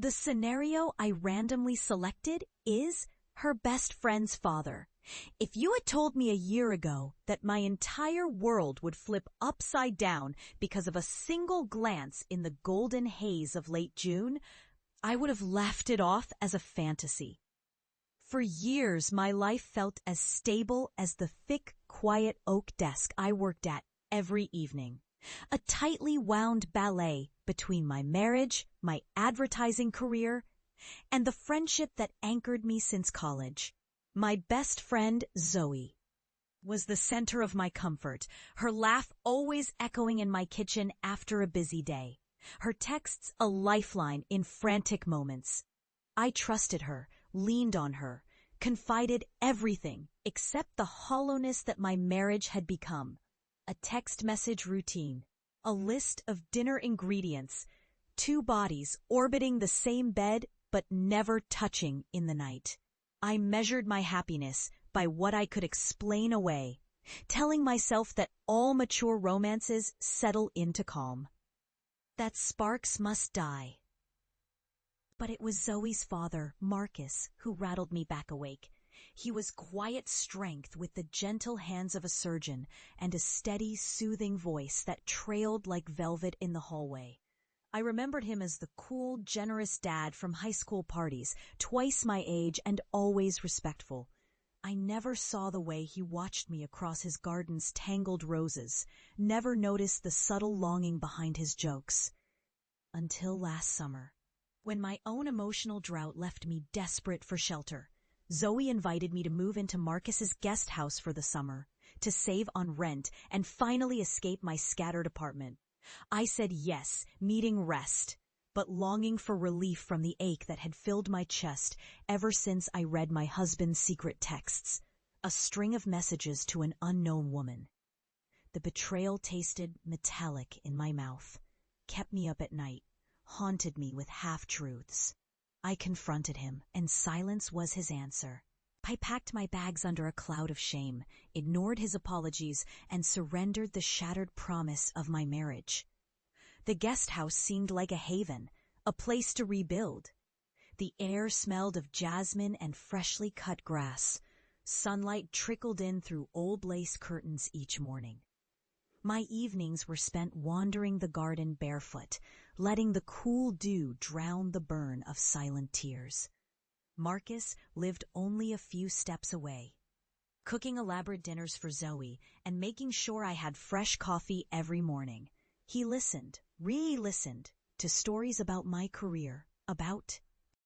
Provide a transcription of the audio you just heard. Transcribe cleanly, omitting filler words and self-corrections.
The scenario I randomly selected is her best friend's father. If you had told me a year ago that my entire world would flip upside down because of a single glance in the golden haze of late June, I would have laughed it off as a fantasy. For years, my life felt as stable as the thick, quiet oak desk I worked at every evening. A tightly wound ballet between my marriage, my advertising career, and the friendship that anchored me since college. My best friend, Zoey, was the center of my comfort, her laugh always echoing in my kitchen after a busy day, her texts a lifeline in frantic moments. I trusted her, leaned on her, confided everything except the hollowness that my marriage had become. A text message routine, a list of dinner ingredients, two bodies orbiting the same bed but never touching in the night. I measured my happiness by what I could explain away, telling myself that all mature romances settle into calm, that sparks must die. But it was Zoey's father, Marcus, who rattled me back awake. He was quiet strength with the gentle hands of a surgeon and a steady, soothing voice that trailed like velvet in the hallway. I remembered him as the cool, generous dad from high school parties, twice my age and always respectful. I never saw the way he watched me across his garden's tangled roses, never noticed the subtle longing behind his jokes. Until last summer, when my own emotional drought left me desperate for shelter, Zoey invited me to move into Marcus's guest house for the summer, to save on rent and finally escape my scattered apartment. I said yes, needing rest, but longing for relief from the ache that had filled my chest ever since I read my husband's secret texts, a string of messages to an unknown woman. The betrayal tasted metallic in my mouth, kept me up at night, haunted me with half-truths. I confronted him, and silence was his answer. I packed my bags under a cloud of shame, ignored his apologies, and surrendered the shattered promise of my marriage. The guest house seemed like a haven, a place to rebuild. The air smelled of jasmine and freshly cut grass. Sunlight trickled in through old lace curtains each morning. My evenings were spent wandering the garden barefoot, letting the cool dew drown the burn of silent tears. Marcus lived only a few steps away, cooking elaborate dinners for Zoey and making sure I had fresh coffee every morning. He listened, re-listened, to stories about my career, about